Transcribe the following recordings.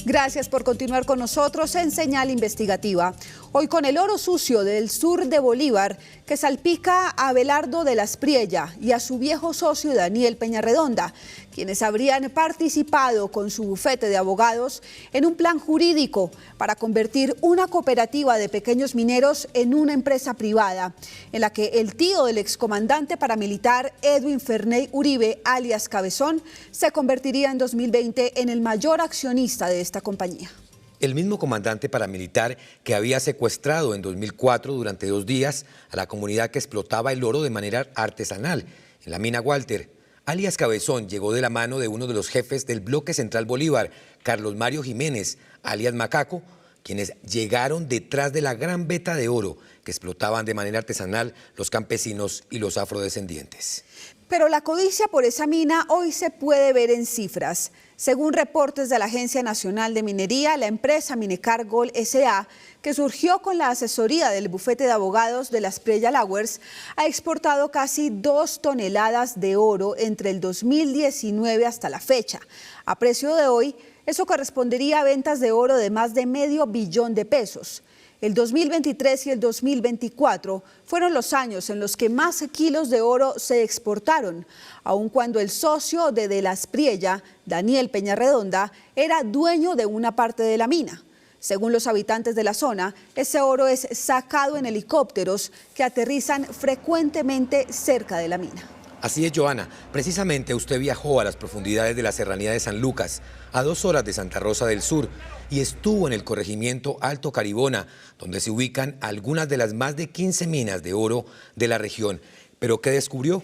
Gracias por continuar con nosotros en Señal Investigativa. Hoy con el oro sucio del sur de Bolívar que salpica a Abelardo de la Espriella y a su viejo socio Daniel Peñarredonda, quienes habrían participado con su bufete de abogados en un plan jurídico para convertir una cooperativa de pequeños mineros en una empresa privada, en la que el tío del excomandante paramilitar Edwin Ferney Uribe, alias Cabezón, se convertiría en 2020 en el mayor accionista de esta compañía. El mismo comandante paramilitar que había secuestrado en 2004 durante 2 días a la comunidad que explotaba el oro de manera artesanal en la mina Walter. Alias Cabezón llegó de la mano de uno de los jefes del Bloque Central Bolívar, Carlos Mario Jiménez, alias Macaco, quienes llegaron detrás de la gran veta de oro que explotaban de manera artesanal los campesinos y los afrodescendientes. Pero la codicia por esa mina hoy se puede ver en cifras. Según reportes de la Agencia Nacional de Minería, la empresa Minecar Gold S.A., que surgió con la asesoría del bufete de abogados de la Espriella Lowers, ha exportado casi 2 toneladas de oro entre el 2019 hasta la fecha. A precio de hoy, eso correspondería a ventas de oro de más de $500 millones. El 2023 y el 2024 fueron los años en los que más kilos de oro se exportaron, aun cuando el socio de la Espriella, Daniel Peñarredonda, era dueño de una parte de la mina. Según los habitantes de la zona, ese oro es sacado en helicópteros que aterrizan frecuentemente cerca de la mina. Así es, Joana. Precisamente usted viajó a las profundidades de la serranía de San Lucas, a 2 horas de Santa Rosa del Sur, y estuvo en el corregimiento Alto Caribona, donde se ubican algunas de las más de 15 minas de oro de la región. ¿Pero qué descubrió?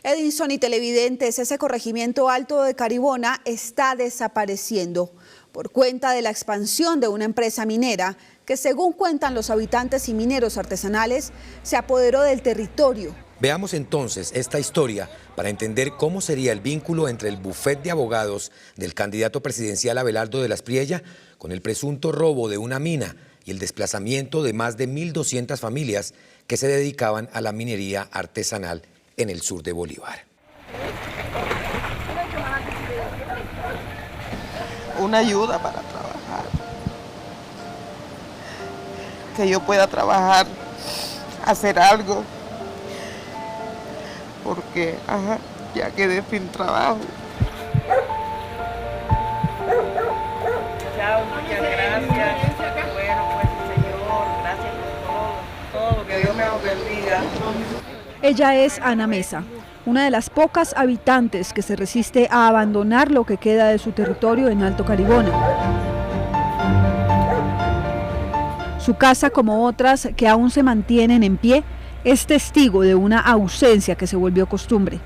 Edinson y televidentes, ese corregimiento Alto de Caribona está desapareciendo por cuenta de la expansión de una empresa minera que, según cuentan los habitantes y mineros artesanales, se apoderó del territorio. Veamos entonces esta historia para entender cómo sería el vínculo entre el bufete de abogados del candidato presidencial Abelardo de la Espriella con el presunto robo de una mina y el desplazamiento de más de 1.200 familias que se dedicaban a la minería artesanal en el sur de Bolívar. Una ayuda para trabajar, que yo pueda trabajar, hacer algo, porque ya quedé sin trabajo. Chao, muchas gracias. Bueno, pues Señor, gracias por todo, que Dios me los bendiga. Ella es Ana Mesa, una de las pocas habitantes que se resiste a abandonar lo que queda de su territorio en Alto Caribona. Su casa, como otras que aún se mantienen en pie, es testigo de una ausencia que se volvió costumbre.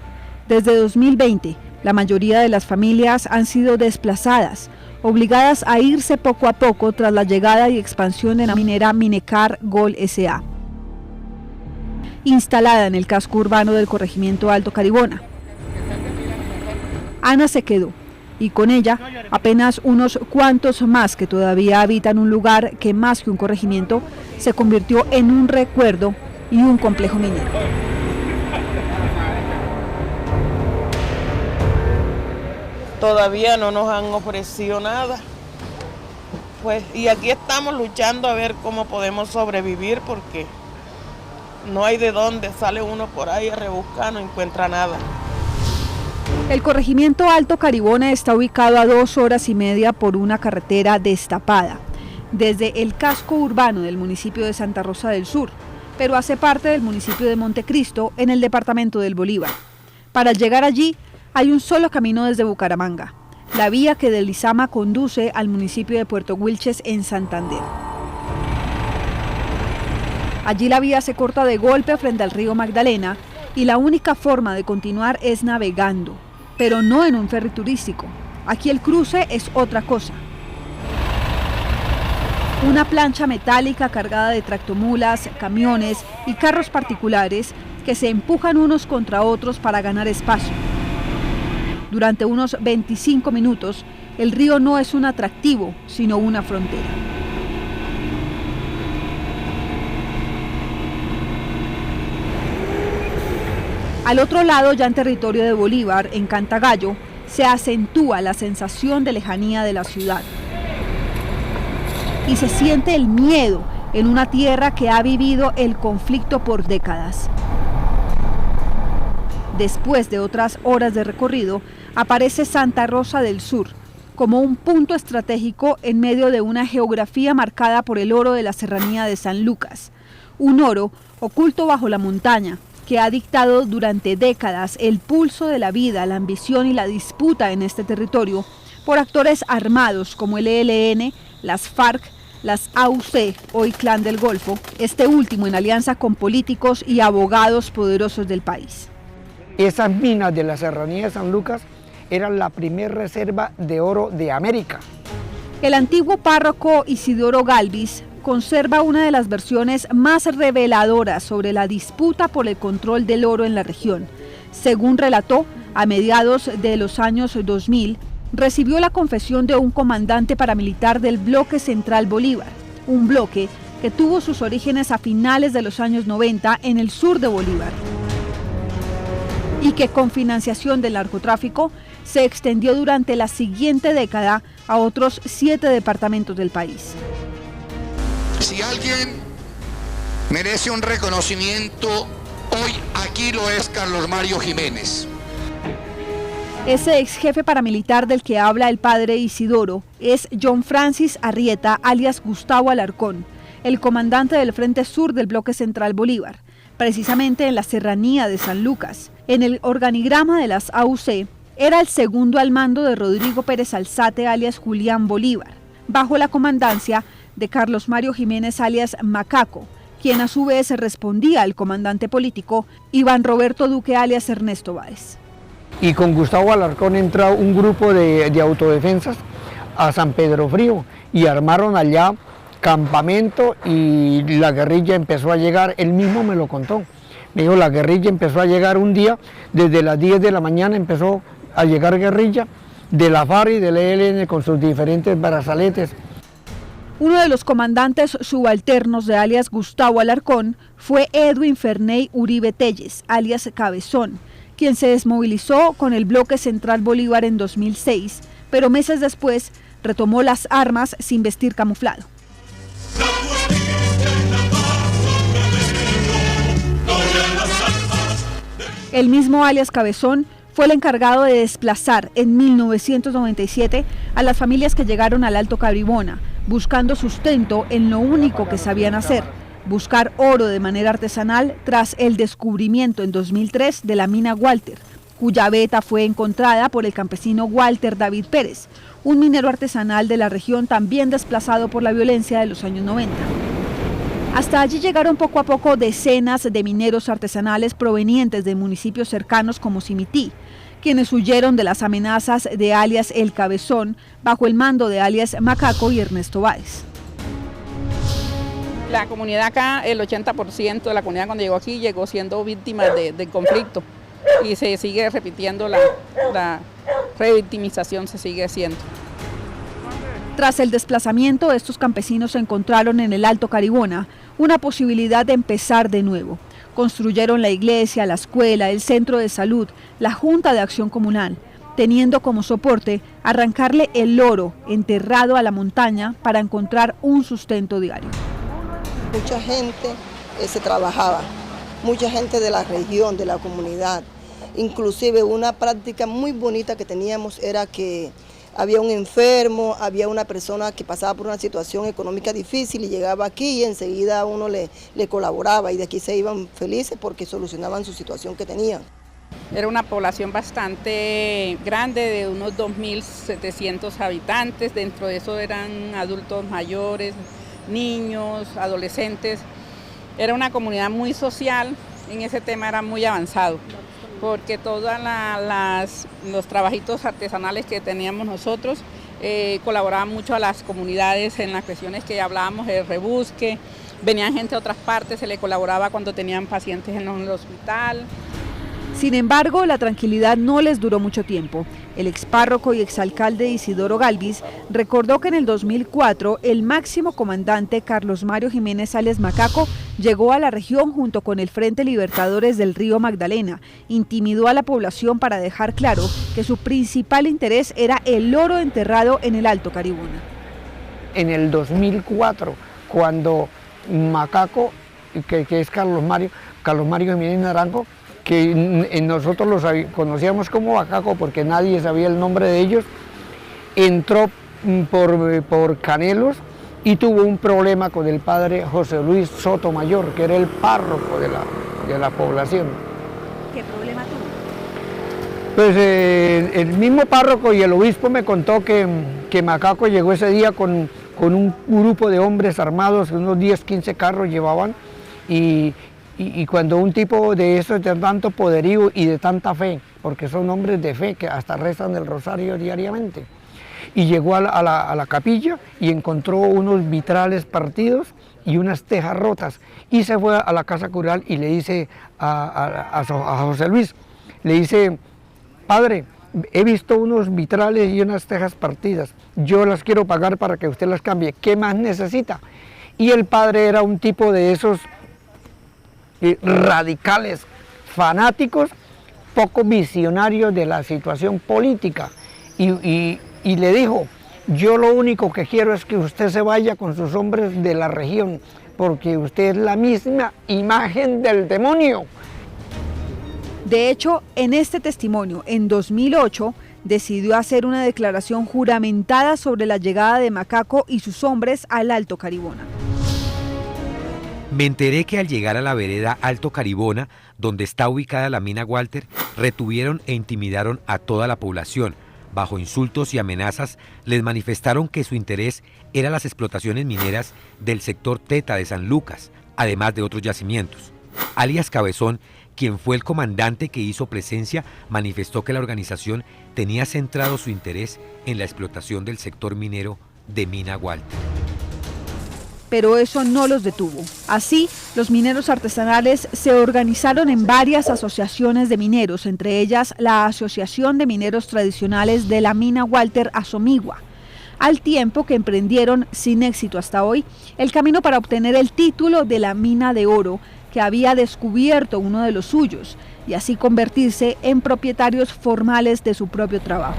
Desde 2020, la mayoría de las familias han sido desplazadas, obligadas a irse poco a poco tras la llegada y expansión de la minera Minecar Gold S.A., instalada en el casco urbano del corregimiento Alto Caribona. Ana se quedó, y con ella apenas unos cuantos más que todavía habitan un lugar que, más que un corregimiento, se convirtió en un recuerdo y un complejo minero. Todavía no nos han ofrecido nada, pues, y aquí estamos luchando a ver cómo podemos sobrevivir, porque no hay de dónde, sale uno por ahí a rebuscar, no encuentra nada. El corregimiento Alto Caribona está ubicado a 2 horas y media por una carretera destapada, desde el casco urbano del municipio de Santa Rosa del Sur, pero hace parte del municipio de Montecristo, en el departamento del Bolívar. Para llegar allí hay un solo camino desde Bucaramanga, la vía que de Lizama conduce al municipio de Puerto Wilches en Santander. Allí la vía se corta de golpe frente al río Magdalena y la única forma de continuar es navegando, pero no en un ferry turístico. Aquí el cruce es otra cosa. Una plancha metálica cargada de tractomulas, camiones y carros particulares que se empujan unos contra otros para ganar espacio. Durante unos 25 minutos, el río no es un atractivo, sino una frontera. Al otro lado, ya en territorio de Bolívar, en Cantagallo, se acentúa la sensación de lejanía de la ciudad. y se siente el miedo en una tierra que ha vivido el conflicto por décadas. Después de otras horas de recorrido, aparece Santa Rosa del Sur como un punto estratégico en medio de una geografía marcada por el oro de la serranía de San Lucas, un oro oculto bajo la montaña que ha dictado durante décadas el pulso de la vida, la ambición y la disputa en este territorio por actores armados como el ELN, las FARC, las AUC, hoy Clan del Golfo, este último en alianza con políticos y abogados poderosos del país. Esas minas de la serranía de San Lucas eran la primera reserva de oro de América. El antiguo párroco Isidoro Galvis conserva una de las versiones más reveladoras sobre la disputa por el control del oro en la región. Según relató, a mediados de los años 2000, recibió la confesión de un comandante paramilitar del Bloque Central Bolívar, un bloque que tuvo sus orígenes a finales de los años 90 en el sur de Bolívar, y que con financiación del narcotráfico se extendió durante la siguiente década a otros 7 departamentos del país. Si alguien merece un reconocimiento, hoy aquí lo es Carlos Mario Jiménez. Ese ex jefe paramilitar del que habla el padre Isidoro es John Francis Arrieta, alias Gustavo Alarcón, el comandante del Frente Sur del Bloque Central Bolívar, precisamente en la serranía de San Lucas. En el organigrama de las AUC, era el segundo al mando de Rodrigo Pérez Alzate, alias Julián Bolívar, bajo la comandancia de Carlos Mario Jiménez, alias Macaco, quien a su vez respondía al comandante político Iván Roberto Duque, alias Ernesto Báez. Y con Gustavo Alarcón entró un grupo de autodefensas a San Pedro Frío y armaron allá campamento y la guerrilla empezó a llegar, él mismo me lo contó. Me dijo, la guerrilla empezó a llegar un día, desde las 10 de la mañana empezó a llegar guerrilla de la FARC y del ELN con sus diferentes brazaletes. Uno de los comandantes subalternos de alias Gustavo Alarcón fue Edwin Ferney Uribe Telles, alias Cabezón, quien se desmovilizó con el Bloque Central Bolívar en 2006, pero meses después retomó las armas sin vestir camuflado. El mismo alias Cabezón fue el encargado de desplazar en 1997 a las familias que llegaron al Alto Caribona, buscando sustento en lo único que sabían hacer, buscar oro de manera artesanal tras el descubrimiento en 2003 de la mina Walter, cuya veta fue encontrada por el campesino Walter David Pérez, un minero artesanal de la región también desplazado por la violencia de los años 90. Hasta allí llegaron poco a poco decenas de mineros artesanales provenientes de municipios cercanos como Simití, quienes huyeron de las amenazas de alias El Cabezón bajo el mando de alias Macaco y Ernesto Báez. La comunidad acá, el 80% de la comunidad cuando llegó aquí llegó siendo víctima del conflicto y se sigue repitiendo, la revictimización se sigue haciendo. Tras el desplazamiento, estos campesinos encontraron en el Alto Caribona una posibilidad de empezar de nuevo. Construyeron la iglesia, la escuela, el centro de salud, la Junta de Acción Comunal, teniendo como soporte arrancarle el oro enterrado a la montaña para encontrar un sustento diario. Mucha gente se trabajaba, mucha gente de la región, de la comunidad. Inclusive una práctica muy bonita que teníamos era que había un enfermo, había una persona que pasaba por una situación económica difícil y llegaba aquí y enseguida uno le colaboraba y de aquí se iban felices porque solucionaban su situación que tenían. Era una población bastante grande, de unos 2.700 habitantes, dentro de eso eran adultos mayores, niños, adolescentes. Era una comunidad muy social, en ese tema era muy avanzado, porque todos los trabajitos artesanales que teníamos nosotros colaboraban mucho a las comunidades en las cuestiones que hablábamos, el rebusque, venían gente de otras partes, se le colaboraba cuando tenían pacientes en el hospital. Sin embargo, la tranquilidad no les duró mucho tiempo. El expárroco y exalcalde Isidoro Galvis recordó que en el 2004 el máximo comandante Carlos Mario Jiménez alias Macaco llegó a la región junto con el Frente Libertadores del Río Magdalena, intimidó a la población para dejar claro que su principal interés era el oro enterrado en el Alto Caribona. en el 2004, cuando Macaco, que es Carlos Mario Jiménez Naranjo, que nosotros los conocíamos como Macaco porque nadie sabía el nombre de ellos, entró por Canelos y tuvo un problema con el padre José Luis Sotomayor, que era el párroco de la población. ¿Qué problema tuvo? Pues el mismo párroco y el obispo me contó que Macaco llegó ese día con un grupo de hombres armados, unos 10, 15 carros llevaban, y cuando un tipo de esos de tanto poderío y de tanta fe, porque son hombres de fe que hasta rezan el rosario diariamente, y llegó a la capilla y encontró unos vitrales partidos y unas tejas rotas, y se fue a la casa cural y le dice a José Luis, le dice: padre, he visto unos vitrales y unas tejas partidas, yo las quiero pagar para que usted las cambie, ¿qué más necesita? Y el padre era un tipo de esos radicales, fanáticos, poco visionarios de la situación política, y le dijo: yo lo único que quiero es que usted se vaya con sus hombres de la región, porque usted es la misma imagen del demonio. De hecho, en este testimonio, en 2008, decidió hacer una declaración juramentada sobre la llegada de Macaco y sus hombres al Alto Caribona. Me enteré que al llegar a la vereda Alto Caribona, donde está ubicada la mina Walter, retuvieron e intimidaron a toda la población. Bajo insultos y amenazas, les manifestaron que su interés era las explotaciones mineras del sector Teta de San Lucas, además de otros yacimientos. Alias Cabezón, quien fue el comandante que hizo presencia, manifestó que la organización tenía centrado su interés en la explotación del sector minero de Mina Walter. Pero eso no los detuvo. Así, los mineros artesanales se organizaron en varias asociaciones de mineros, entre ellas la Asociación de Mineros Tradicionales de la Mina Walter Asomigua, al tiempo que emprendieron, sin éxito hasta hoy, el camino para obtener el título de la mina de oro que había descubierto uno de los suyos, y así convertirse en propietarios formales de su propio trabajo.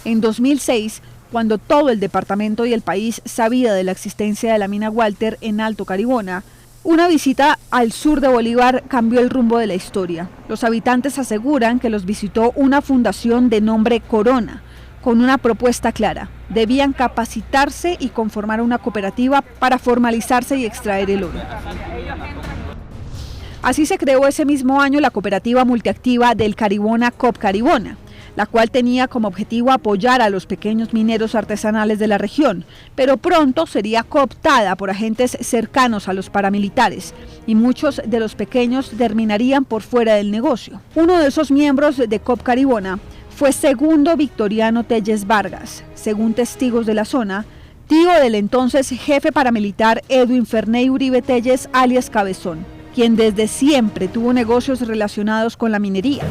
En 2006, cuando todo el departamento y el país sabía de la existencia de la mina Walter en Alto Caribona, una visita al sur de Bolívar cambió el rumbo de la historia. Los habitantes aseguran que los visitó una fundación de nombre Corona, con una propuesta clara: debían capacitarse y conformar una cooperativa para formalizarse y extraer el oro. Así se creó ese mismo año la cooperativa multiactiva del Caribona Cop Caribona, la cual tenía como objetivo apoyar a los pequeños mineros artesanales de la región, pero pronto sería cooptada por agentes cercanos a los paramilitares, y muchos de los pequeños terminarían por fuera del negocio. Uno de esos miembros de Cop Caribona fue Segundo Victoriano Telles Vargas, según testigos de la zona, tío del entonces jefe paramilitar Edwin Ferney Uribe Telles, alias Cabezón, quien desde siempre tuvo negocios relacionados con la minería.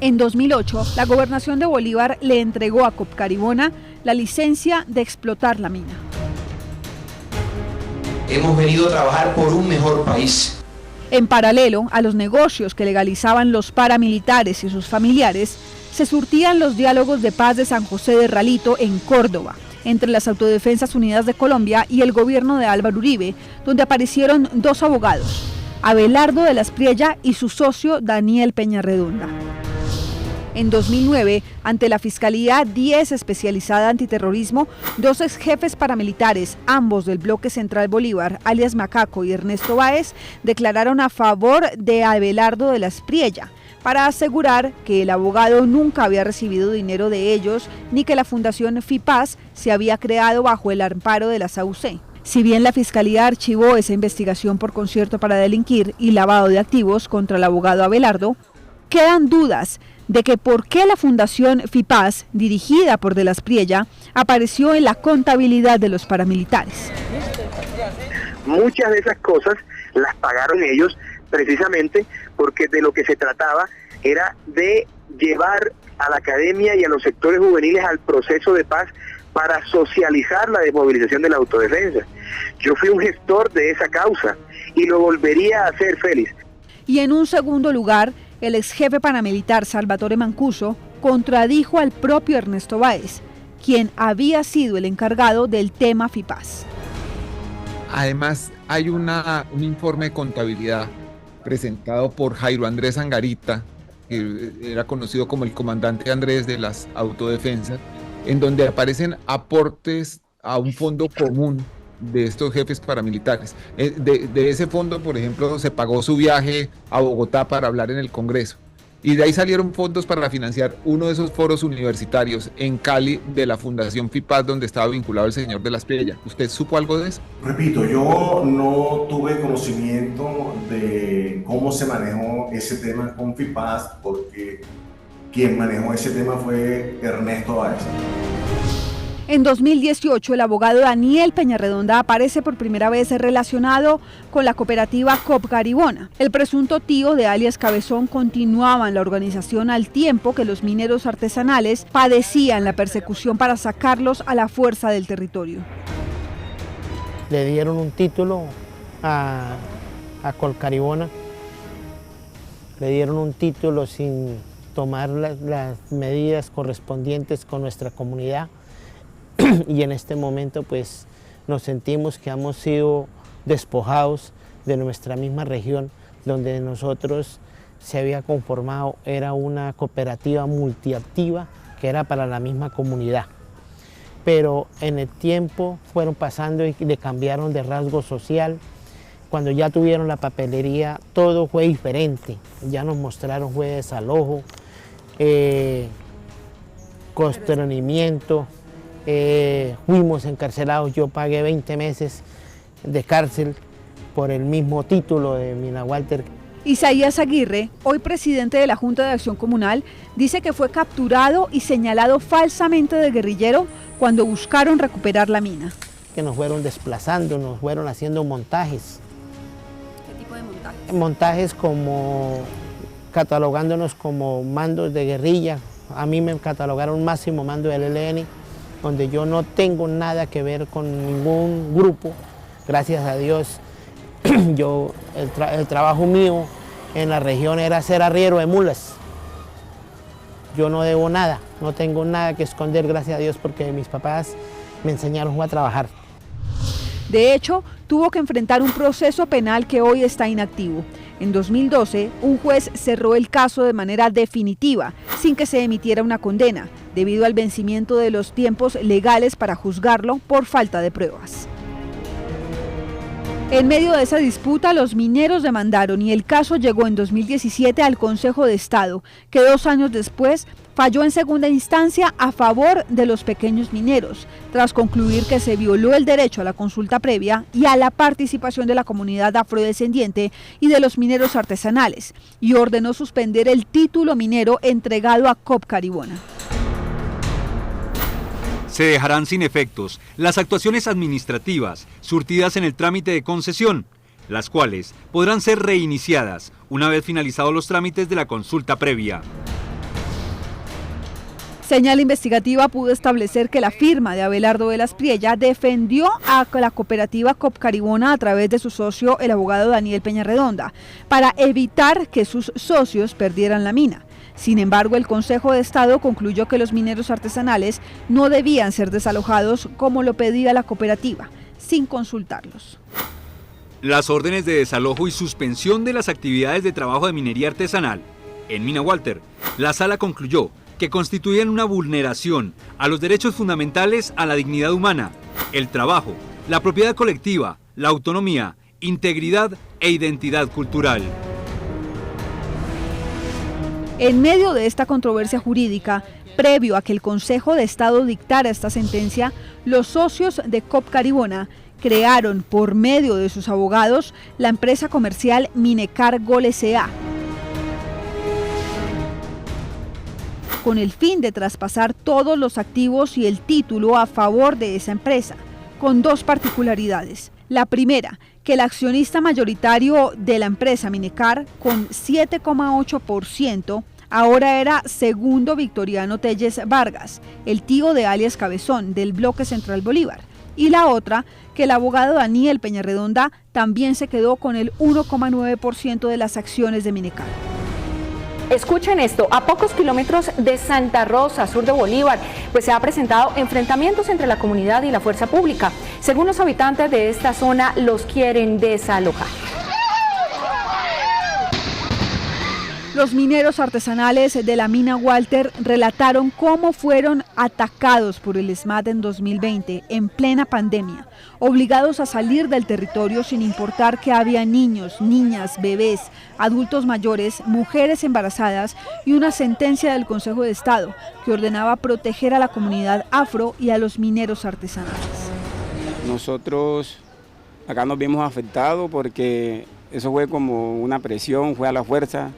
En 2008, la gobernación de Bolívar le entregó a Cop Caribona la licencia de explotar la mina. Hemos venido a trabajar por un mejor país. En paralelo a los negocios que legalizaban los paramilitares y sus familiares, se surtían los diálogos de paz de San José de Ralito en Córdoba, entre las Autodefensas Unidas de Colombia y el gobierno de Álvaro Uribe, donde aparecieron dos abogados, Abelardo de la Espriella y su socio Daniel Peñarredonda. En 2009, ante la Fiscalía 10 especializada antiterrorismo, dos exjefes paramilitares, ambos del Bloque Central Bolívar, alias Macaco y Ernesto Báez, declararon a favor de Abelardo de la Espriella, para asegurar que el abogado nunca había recibido dinero de ellos, ni que la Fundación FIPAS se había creado bajo el amparo de la SAUC. Si bien la Fiscalía archivó esa investigación por concierto para delinquir y lavado de activos contra el abogado Abelardo, quedan dudas de que por qué la Fundación FIPAS, dirigida por de la Espriella, apareció en la contabilidad de los paramilitares. Muchas de esas cosas las pagaron ellos precisamente porque de lo que se trataba era de llevar a la academia y a los sectores juveniles al proceso de paz para socializar la desmovilización de la autodefensa. Yo fui un gestor de esa causa y lo volvería a hacer, Félix. Y en un segundo lugar, el exjefe paramilitar Salvatore Mancuso contradijo al propio Ernesto Báez, quien había sido el encargado del tema FIPAS. Además, hay un informe de contabilidad presentado por Jairo Andrés Angarita, que era conocido como el comandante Andrés de las autodefensas, en donde aparecen aportes a un fondo común de estos jefes paramilitares. De ese fondo, por ejemplo, se pagó su viaje a Bogotá para hablar en el Congreso. Y de ahí salieron fondos para financiar uno de esos foros universitarios en Cali de la Fundación FIPAS, donde estaba vinculado el señor de la Espriella. ¿Usted supo algo de eso? Repito, yo no tuve conocimiento de cómo se manejó ese tema con FIPAS, porque quien manejó ese tema fue Ernesto Báez. En 2018, el abogado Daniel Peñarredonda aparece por primera vez relacionado con la cooperativa COP Caribona. El presunto tío de alias Cabezón continuaba en la organización al tiempo que los mineros artesanales padecían la persecución para sacarlos a la fuerza del territorio. Le dieron un título a COP Caribona, le dieron un título sin tomar las medidas correspondientes con nuestra comunidad. Y en este momento pues nos sentimos que hemos sido despojados de nuestra misma región, donde nosotros se había conformado, era una cooperativa multiactiva que era para la misma comunidad. Pero en el tiempo fueron pasando y le cambiaron de rasgo social. Cuando ya tuvieron la papelería, todo fue diferente. Ya nos mostraron fue desalojo, constreñimiento. Fuimos encarcelados, yo pagué 20 meses de cárcel por el mismo título de Mina Walter. Isaías Aguirre, hoy presidente de la Junta de Acción Comunal, dice que fue capturado y señalado falsamente de guerrillero cuando buscaron recuperar la mina. Que nos fueron desplazando, nos fueron haciendo montajes. ¿Qué tipo de montajes? Montajes como catalogándonos como mandos de guerrilla. A mí me catalogaron máximo mando del ELN, donde yo no tengo nada que ver con ningún grupo. Gracias a Dios, el trabajo mío en la región era ser arriero de mulas. Yo no debo nada, no tengo nada que esconder, gracias a Dios, porque mis papás me enseñaron a trabajar. De hecho, tuvo que enfrentar un proceso penal que hoy está inactivo. En 2012, un juez cerró el caso de manera definitiva, sin que se emitiera una condena, debido al vencimiento de los tiempos legales para juzgarlo por falta de pruebas. En medio de esa disputa, los mineros demandaron y el caso llegó en 2017 al Consejo de Estado, que 2 años después falló en segunda instancia a favor de los pequeños mineros, tras concluir que se violó el derecho a la consulta previa y a la participación de la comunidad afrodescendiente y de los mineros artesanales, y ordenó suspender el título minero entregado a COP Caribona. Se dejarán sin efectos las actuaciones administrativas surtidas en el trámite de concesión, las cuales podrán ser reiniciadas una vez finalizados los trámites de la consulta previa. Señal investigativa pudo establecer que la firma de Abelardo de la Espriella defendió a la cooperativa COP Caribona a través de su socio, el abogado Daniel Peñarredonda, para evitar que sus socios perdieran la mina. Sin embargo, el Consejo de Estado concluyó que los mineros artesanales no debían ser desalojados como lo pedía la cooperativa, sin consultarlos. Las órdenes de desalojo y suspensión de las actividades de trabajo de minería artesanal en Mina Walter, la Sala concluyó que constituían una vulneración a los derechos fundamentales a la dignidad humana, el trabajo, la propiedad colectiva, la autonomía, integridad e identidad cultural. En medio de esta controversia jurídica, previo a que el Consejo de Estado dictara esta sentencia, los socios de COP Caribona crearon, por medio de sus abogados, la empresa comercial Minecar Gol S.A., con el fin de traspasar todos los activos y el título a favor de esa empresa, con 2 particularidades. La primera, que el accionista mayoritario de la empresa Minecar, con 7,8%, ahora era Segundo Victoriano Telles Vargas, el tío de alias Cabezón, del Bloque Central Bolívar. Y la otra, que el abogado Daniel Peñarredonda también se quedó con el 1,9% de las acciones de Minecar. Escuchen esto, a pocos kilómetros de Santa Rosa, sur de Bolívar, pues se ha presentado enfrentamientos entre la comunidad y la fuerza pública. Según los habitantes de esta zona, los quieren desalojar. Los mineros artesanales de la mina Walter relataron cómo fueron atacados por el SMAT en 2020, en plena pandemia, obligados a salir del territorio sin importar que había niños, niñas, bebés, adultos mayores, mujeres embarazadas y una sentencia del Consejo de Estado que ordenaba proteger a la comunidad afro y a los mineros artesanales. Nosotros acá nos vimos afectados porque eso fue como una presión, fue a la fuerza.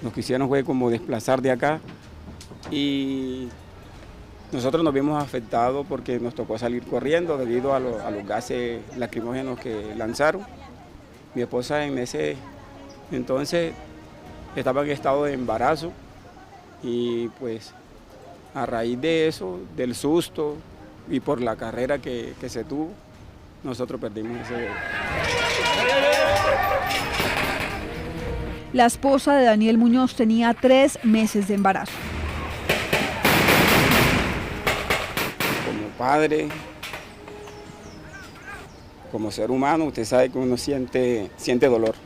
Nos quisieron fue como desplazar de acá y nosotros nos vimos afectados porque nos tocó salir corriendo debido a los gases lacrimógenos que lanzaron. Mi esposa en ese entonces estaba en estado de embarazo y pues a raíz de eso, del susto y por la carrera que se tuvo, nosotros perdimos ese bebé. La esposa de Daniel Muñoz tenía 3 meses de embarazo. Como padre, como ser humano, usted sabe que uno siente dolor.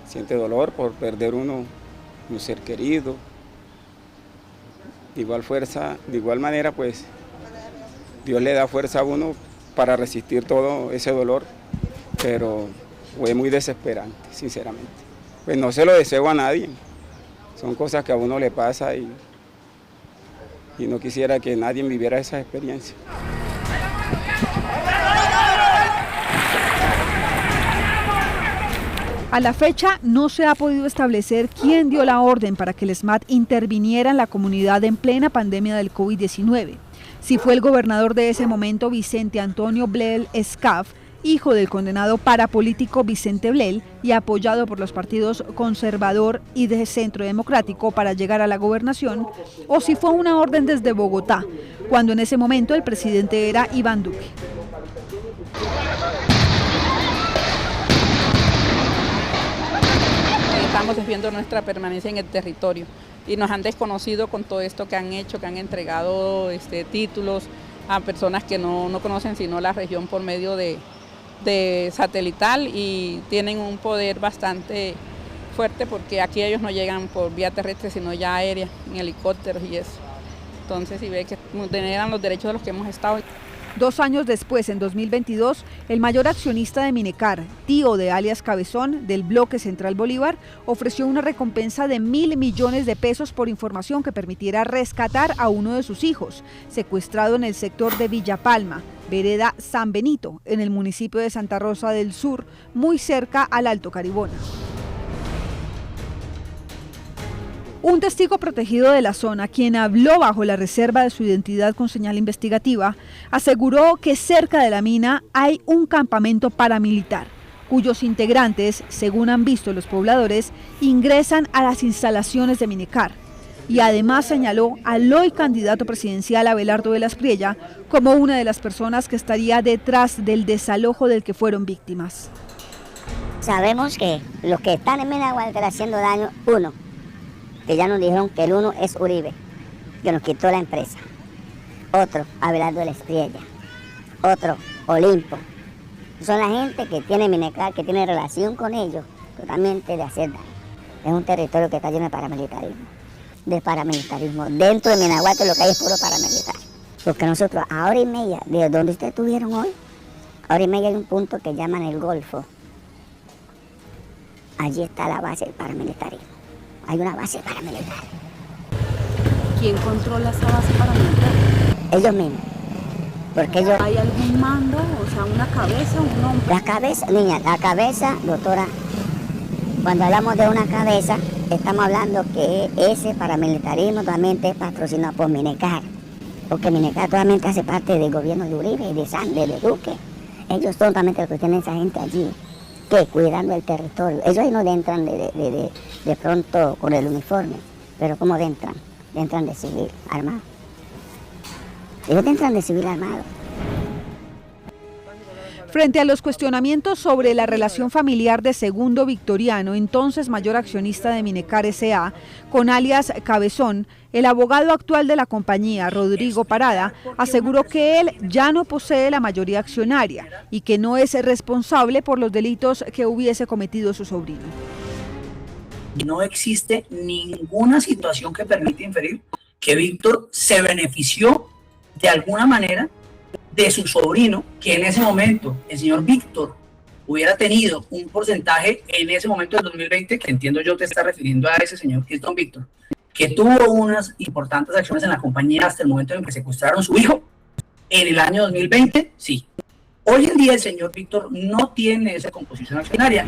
Siente dolor por perder un ser querido. De igual manera, pues, Dios le da fuerza a uno para resistir todo ese dolor, pero fue muy desesperante, sinceramente. Pues no se lo deseo a nadie, son cosas que a uno le pasa y no quisiera que nadie viviera esa experiencia. A la fecha no se ha podido establecer quién dio la orden para que el SMAT interviniera en la comunidad en plena pandemia del COVID-19. Si fue el gobernador de ese momento, Vicente Antonio Blel Escaf, hijo del condenado parapolítico Vicente Blel y apoyado por los partidos conservador y de Centro Democrático para llegar a la gobernación, o si fue una orden desde Bogotá, cuando en ese momento el presidente era Iván Duque. Estamos defendiendo nuestra permanencia en el territorio y nos han desconocido con todo esto que han hecho, que han entregado títulos a personas que no conocen sino la región por medio de satelital y tienen un poder bastante fuerte porque aquí ellos no llegan por vía terrestre sino ya aérea, en helicópteros y eso. Entonces si ve que denegan los derechos de los que hemos estado. 2 años después, en 2022, el mayor accionista de Minecar, tío de alias Cabezón, del bloque Central Bolívar, ofreció una recompensa de 1.000 millones de pesos por información que permitiera rescatar a uno de sus hijos, secuestrado en el sector de Villa Palma, vereda San Benito, en el municipio de Santa Rosa del Sur, muy cerca al Alto Caribona. Un testigo protegido de la zona, quien habló bajo la reserva de su identidad con señal investigativa, aseguró que cerca de la mina hay un campamento paramilitar, cuyos integrantes, según han visto los pobladores, ingresan a las instalaciones de Minecar. Y además señaló al hoy candidato presidencial Abelardo de las Priella como una de las personas que estaría detrás del desalojo del que fueron víctimas. Sabemos que los que están en Mina Walter haciendo daño, uno, que ya nos dijeron que el uno es Uribe, que nos quitó la empresa. Otro, Abelardo de la Priella. Otro, Olimpo. Son la gente que tiene Minecar, que tiene relación con ellos, totalmente de hacer daño. Es un territorio que está lleno de paramilitarismo. Dentro de Mina Walter lo que hay es puro paramilitar. Porque nosotros a hora y media, de donde ustedes estuvieron hoy, a hora y media hay un punto que llaman el Golfo. Allí está la base del paramilitarismo. Hay una base paramilitar. ¿Quién controla esa base paramilitar? Ellos mismos. Porque ellos... ¿Hay algún mando, o sea, una cabeza, un nombre? La cabeza, niña, la cabeza, doctora, cuando hablamos de una cabeza, estamos hablando que ese paramilitarismo totalmente es patrocinado por Minecar. Porque Minecar totalmente hace parte del gobierno de Uribe, de Sanders, de Duque. Ellos son totalmente los que tienen esa gente allí, que cuidando el territorio. Ellos ahí no entran de pronto con el uniforme, pero ¿cómo entran? Entran de civil, armado. Ellos entran de civil armado. Frente a los cuestionamientos sobre la relación familiar de Segundo Victoriano, entonces mayor accionista de Minecar S.A., con alias Cabezón, el abogado actual de la compañía, Rodrigo Parada, aseguró que él ya no posee la mayoría accionaria y que no es responsable por los delitos que hubiese cometido su sobrino. No existe ninguna situación que permita inferir que Víctor se benefició de alguna manera de su sobrino, que en ese momento el señor Víctor hubiera tenido un porcentaje en ese momento del 2020, que entiendo yo te está refiriendo a ese señor que es don Víctor, que tuvo unas importantes acciones en la compañía hasta el momento en que secuestraron a su hijo. En el año 2020, sí. Hoy en día el señor Víctor no tiene esa composición accionaria.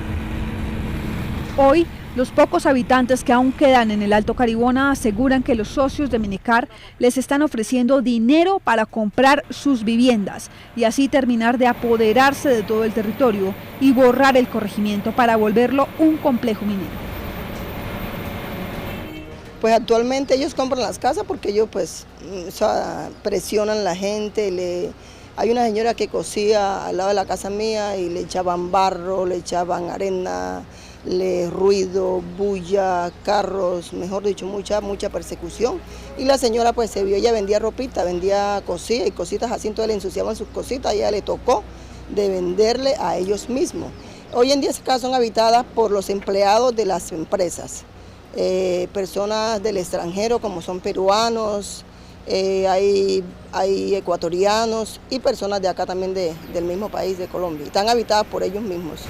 Hoy, los pocos habitantes que aún quedan en el Alto Caribona aseguran que los socios de Minecar les están ofreciendo dinero para comprar sus viviendas y así terminar de apoderarse de todo el territorio y borrar el corregimiento para volverlo un complejo minero. Pues actualmente ellos compran las casas porque ellos pues presionan a la gente. Hay una señora que cosía al lado de la casa mía y le echaban barro, le echaban arena, ruido, bulla, carros, mejor dicho, mucha persecución. Y la señora pues se vio, ella vendía ropita, cosía y cositas así, entonces le ensuciaban sus cositas y a ella le tocó de venderle a ellos mismos. Hoy en día esas casas son habitadas por los empleados de las empresas, personas del extranjero como son peruanos, hay ecuatorianos y personas de acá también del mismo país, de Colombia. Están habitadas por ellos mismos.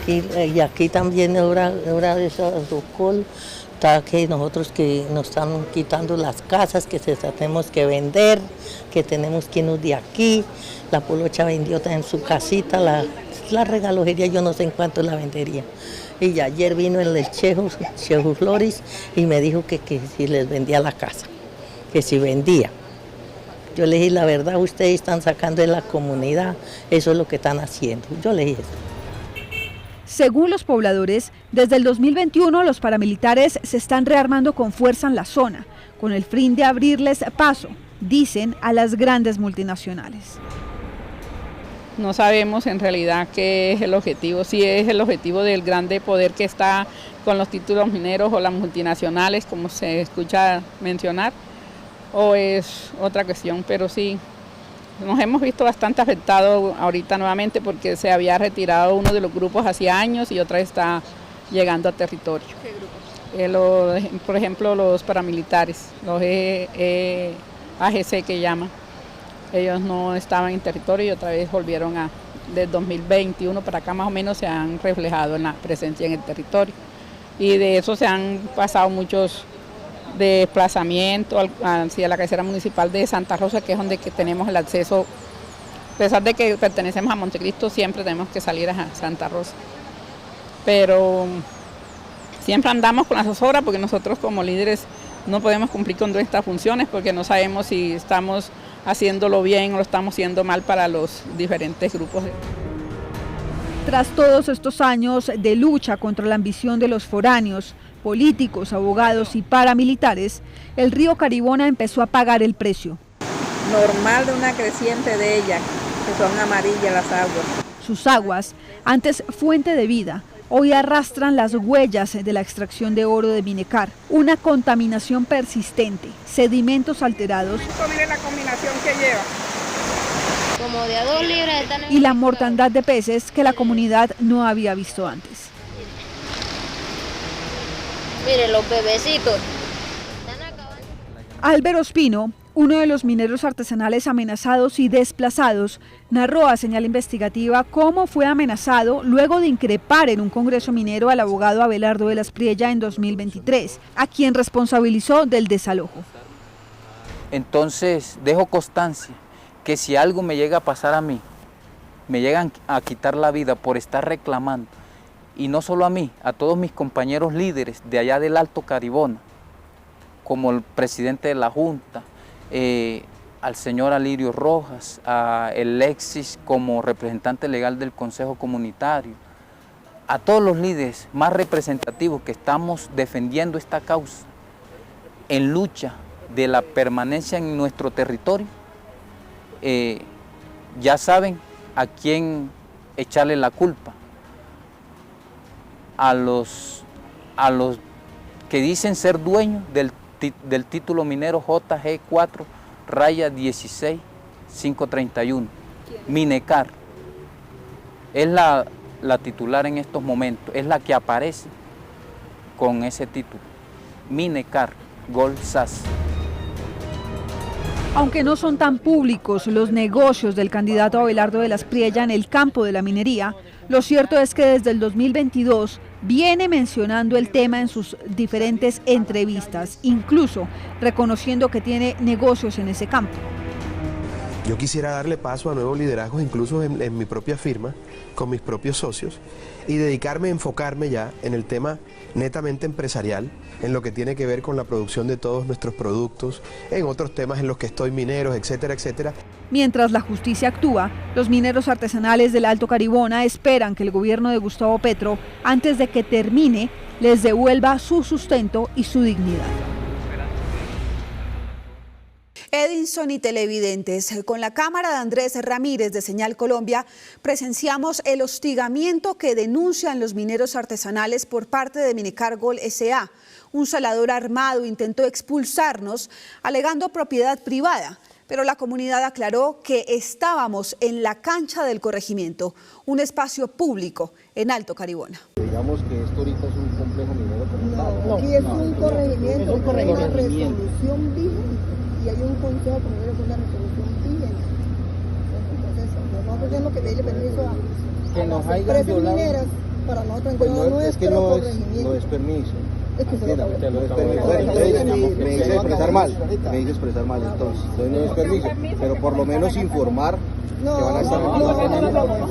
Y aquí también ahora de Socol está que nosotros que nos están quitando las casas, que tenemos que vender, que tenemos que irnos de aquí. La Polocha vendió en su casita, la regalojería yo no sé en cuánto la vendería. Y ayer vino el Chejo Flores y me dijo que si les vendía la casa, que si vendía. Yo le dije, la verdad, ustedes están sacando de la comunidad, eso es lo que están haciendo. Yo le dije eso. Según los pobladores, desde el 2021 los paramilitares se están rearmando con fuerza en la zona, con el fin de abrirles paso, dicen, a las grandes multinacionales. No sabemos en realidad qué es el objetivo, si es el objetivo del grande poder que está con los títulos mineros o las multinacionales, como se escucha mencionar, o es otra cuestión, pero sí. Nos hemos visto bastante afectados ahorita nuevamente porque se había retirado uno de los grupos hacía años y otra vez está llegando a territorio. ¿Qué grupos? Por ejemplo, los paramilitares, los AGC que llaman. Ellos no estaban en territorio y otra vez volvieron desde 2021 para acá más o menos se han reflejado en la presencia en el territorio. Y de eso se han pasado muchos desplazamiento hacia la cabecera municipal de Santa Rosa, que es donde tenemos el acceso. A pesar de que pertenecemos a Montecristo, siempre tenemos que salir a Santa Rosa. Pero siempre andamos con la zozobra porque nosotros como líderes no podemos cumplir con nuestras funciones porque no sabemos si estamos haciéndolo bien o lo estamos haciendo mal para los diferentes grupos. Tras todos estos años de lucha contra la ambición de los foráneos, políticos, abogados y paramilitares, el río Caribona empezó a pagar el precio. Normal de una creciente de ella, que son amarillas las aguas. Sus aguas, antes fuente de vida, hoy arrastran las huellas de la extracción de oro de Minecar, una contaminación persistente, sedimentos alterados. Mire la combinación que lleva. Como de a 2 libras están y la mortandad de peces que la comunidad no había visto antes. Mire los bebecitos. Álvaro Ospino, uno de los mineros artesanales amenazados y desplazados, narró a Señal Investigativa cómo fue amenazado luego de increpar en un congreso minero al abogado Abelardo de las Priella en 2023, a quien responsabilizó del desalojo. Entonces dejo constancia que si algo me llega a pasar a mí, me llegan a quitar la vida por estar reclamando, y no solo a mí, a todos mis compañeros líderes de allá del Alto Caribona, como el presidente de la Junta, al señor Alirio Rojas, a Alexis como representante legal del Consejo Comunitario, a todos los líderes más representativos que estamos defendiendo esta causa en lucha de la permanencia en nuestro territorio, ya saben a quién echarle la culpa. A los que dicen ser dueños del título minero JG4-16531, Minecar. Es la titular en estos momentos, es la que aparece con ese título, Minecar Gold SAS. Aunque no son tan públicos los negocios del candidato Abelardo de la Espriella en el campo de la minería, lo cierto es que desde el 2022 viene mencionando el tema en sus diferentes entrevistas, incluso reconociendo que tiene negocios en ese campo. Yo quisiera darle paso a nuevos liderazgos, incluso en mi propia firma, con mis propios socios, y dedicarme a enfocarme ya en el tema netamente empresarial, en lo que tiene que ver con la producción de todos nuestros productos, en otros temas en los que estoy mineros, etcétera, etcétera. Mientras la justicia actúa, los mineros artesanales del Alto Caribona esperan que el gobierno de Gustavo Petro, antes de que termine, les devuelva su sustento y su dignidad. Edinson y televidentes, con la cámara de Andrés Ramírez de Señal Colombia, presenciamos el hostigamiento que denuncian los mineros artesanales por parte de Minecar Gold S.A. Un salador armado intentó expulsarnos alegando propiedad privada, pero la comunidad aclaró que estábamos en la cancha del corregimiento, un espacio público en Alto Caribona. Digamos que esto ahorita es un complejo minero comunitario. No, aquí es un corregimiento, es una resolución vigente. Y hay un consejo comunero con una resolución vigente. Nosotros tenemos que pedirle permiso a las empresas mineras para nosotros entrar a nuestro corregimiento. No es permiso. Es que se lo me dice expresar mal, entonces no es permiso, pero por lo menos informar que van a estar.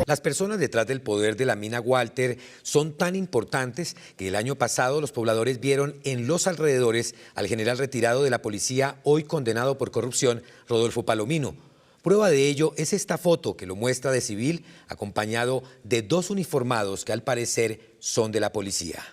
Las personas detrás del poder de la mina Walter son tan importantes que el año pasado los pobladores vieron en los alrededores al general retirado de la policía, hoy condenado por corrupción, Rodolfo Palomino. Prueba de ello es esta foto que lo muestra de civil, acompañado de dos uniformados que al parecer son de la policía.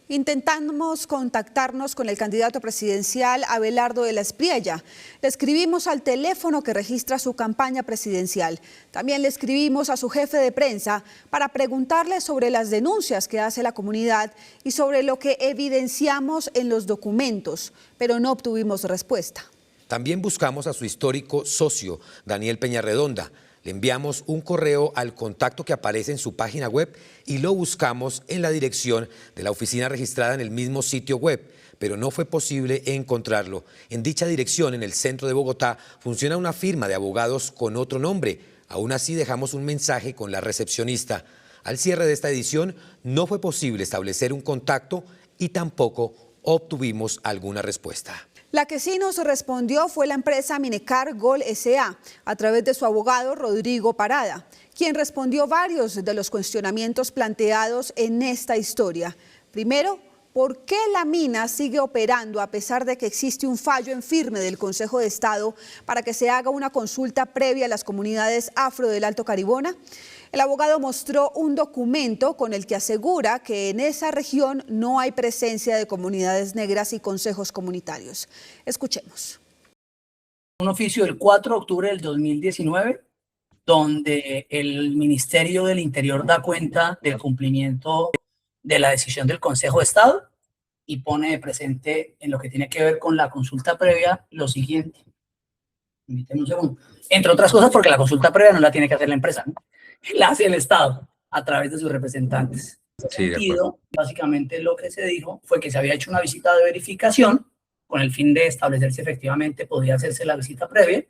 Intentamos contactarnos con el candidato presidencial Abelardo de la Espriella. Le escribimos al teléfono que registra su campaña presidencial. También le escribimos a su jefe de prensa para preguntarle sobre las denuncias que hace la comunidad y sobre lo que evidenciamos en los documentos, pero no obtuvimos respuesta. También buscamos a su histórico socio, Daniel Peñarredonda. Le enviamos un correo al contacto que aparece en su página web y lo buscamos en la dirección de la oficina registrada en el mismo sitio web, pero no fue posible encontrarlo. En dicha dirección, en el centro de Bogotá, funciona una firma de abogados con otro nombre. Aún así, dejamos un mensaje con la recepcionista. Al cierre de esta edición, no fue posible establecer un contacto y tampoco obtuvimos alguna respuesta. La que sí nos respondió fue la empresa Minecar Gold S.A. a través de su abogado Rodrigo Parada, quien respondió varios de los cuestionamientos planteados en esta historia. Primero, ¿por qué la mina sigue operando a pesar de que existe un fallo en firme del Consejo de Estado para que se haga una consulta previa a las comunidades afro del Alto Caribona? El abogado mostró un documento con el que asegura que en esa región no hay presencia de comunidades negras y consejos comunitarios. Escuchemos. Un oficio del 4 de octubre del 2019, donde el Ministerio del Interior da cuenta del cumplimiento de la decisión del Consejo de Estado y pone de presente en lo que tiene que ver con la consulta previa lo siguiente. Permíteme un segundo. Entre otras cosas porque la consulta previa no la tiene que hacer la empresa, ¿no? La hace el Estado a través de sus representantes. Sí, de acuerdo. Básicamente lo que se dijo fue que se había hecho una visita de verificación con el fin de establecer si efectivamente podía hacerse la visita previa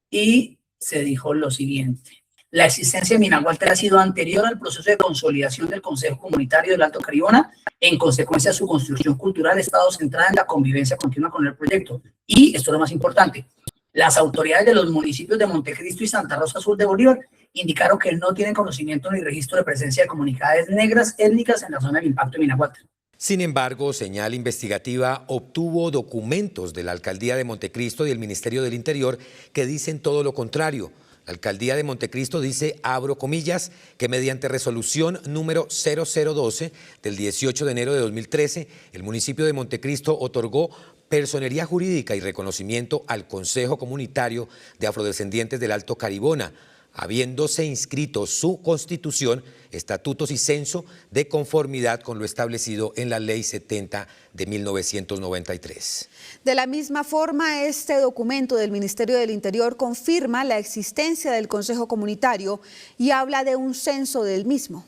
y se dijo lo siguiente. La existencia de Mina Walter ha sido anterior al proceso de consolidación del Consejo Comunitario del Alto Caribona. En consecuencia, su construcción cultural ha estado centrada en la convivencia continua con el proyecto. Y, esto es lo más importante, las autoridades de los municipios de Montecristo y Santa Rosa Sur de Bolívar indicaron que no tienen conocimiento ni registro de presencia de comunidades negras étnicas en la zona del impacto de Mina Walter. Sin embargo, Señal Investigativa obtuvo documentos de la Alcaldía de Montecristo y el Ministerio del Interior que dicen todo lo contrario. La Alcaldía de Montecristo dice, abro comillas, que mediante resolución número 0012 del 18 de enero de 2013, el municipio de Montecristo otorgó personería jurídica y reconocimiento al Consejo Comunitario de Afrodescendientes del Alto Caribona. habiéndose inscrito su constitución, estatutos y censo de conformidad con lo establecido en la Ley 70 de 1993. De la misma forma, este documento del Ministerio del Interior confirma la existencia del Consejo Comunitario y habla de un censo del mismo.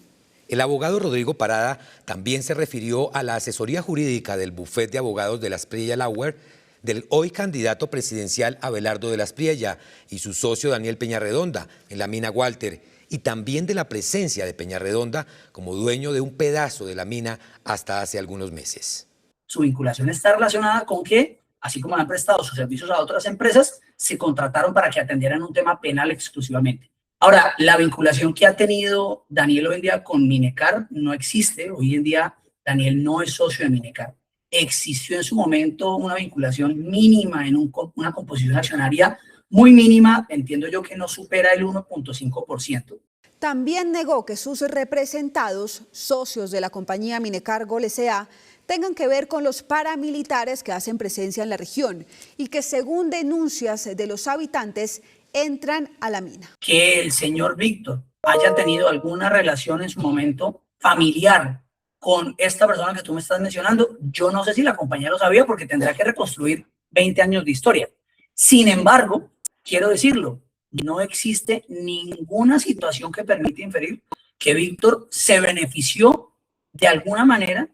El abogado Rodrigo Parada también se refirió a la asesoría jurídica del bufete de abogados de Las Priella Lauer, del hoy candidato presidencial Abelardo de Las Priella y su socio Daniel Peñarredonda en la mina Walter, y también de la presencia de Peñarredonda como dueño de un pedazo de la mina hasta hace algunos meses. Su vinculación está relacionada con que, así como han prestado sus servicios a otras empresas, se contrataron para que atendieran un tema penal exclusivamente. Ahora, la vinculación que ha tenido Daniel hoy en día con Minecar no existe. Hoy en día Daniel no es socio de Minecar. Existió en su momento una vinculación mínima en una composición accionaria muy mínima, entiendo yo que no supera el 1.5%. También negó que sus representados, socios de la compañía Minecar Gol S.A., tengan que ver con los paramilitares que hacen presencia en la región y que, según denuncias de los habitantes, entran a la mina. Que el señor Víctor haya tenido alguna relación en su momento familiar con esta persona que tú me estás mencionando, yo no sé si la compañía lo sabía porque tendrá que reconstruir 20 años de historia. Sin embargo, quiero decirlo, no existe ninguna situación que permita inferir que Víctor se benefició de alguna manera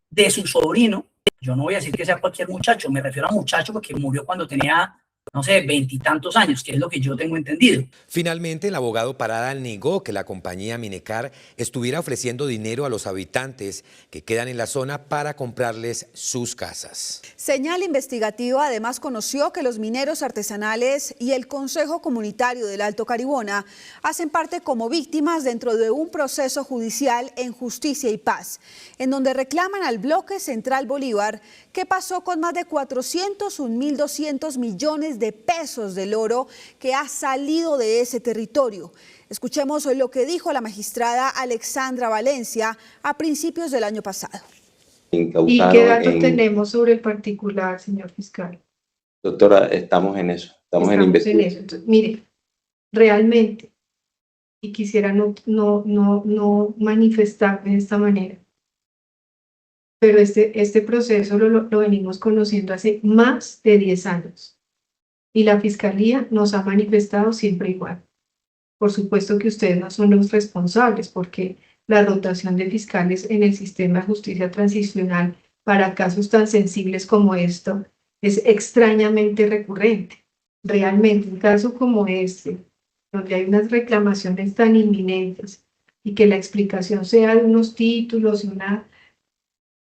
de su sobrino. Yo no voy a decir que sea cualquier muchacho, me refiero a muchacho porque murió cuando tenía, no sé, 20 y tantos años, que es lo que yo tengo entendido. Finalmente, el abogado Parada negó que la compañía Minecar estuviera ofreciendo dinero a los habitantes que quedan en la zona para comprarles sus casas. Señal Investigativa además conoció que los mineros artesanales y el Consejo Comunitario del Alto Caribona hacen parte como víctimas dentro de un proceso judicial en Justicia y Paz, en donde reclaman al bloque Central Bolívar qué pasó con más de 401.200 millones de pesos del oro que ha salido de ese territorio. Escuchemos lo que dijo la magistrada Alexandra Valencia a principios del año pasado. ¿Y qué datos tenemos sobre el particular, señor fiscal? Doctora, estamos en eso, estamos en investigación. Entonces, mire, realmente, y quisiera no manifestarme de esta manera, pero este proceso lo venimos conociendo hace más de 10 años y la Fiscalía nos ha manifestado siempre igual. Por supuesto que ustedes no son los responsables porque la rotación de fiscales en el sistema de justicia transicional para casos tan sensibles como esto es extrañamente recurrente. Realmente, un caso como este, donde hay unas reclamaciones tan inminentes y que la explicación sea de unos títulos y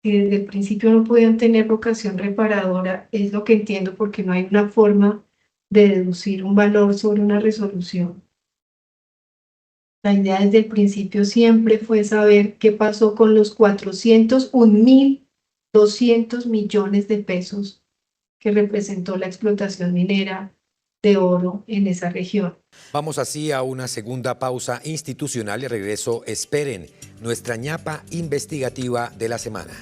que desde el principio no podían tener vocación reparadora, es lo que entiendo porque no hay una forma de deducir un valor sobre una resolución. La idea desde el principio siempre fue saber qué pasó con los 401.200 millones de pesos que representó la explotación minera de oro en esa región. Vamos así a una segunda pausa institucional y regreso. Esperen nuestra ñapa investigativa de la semana.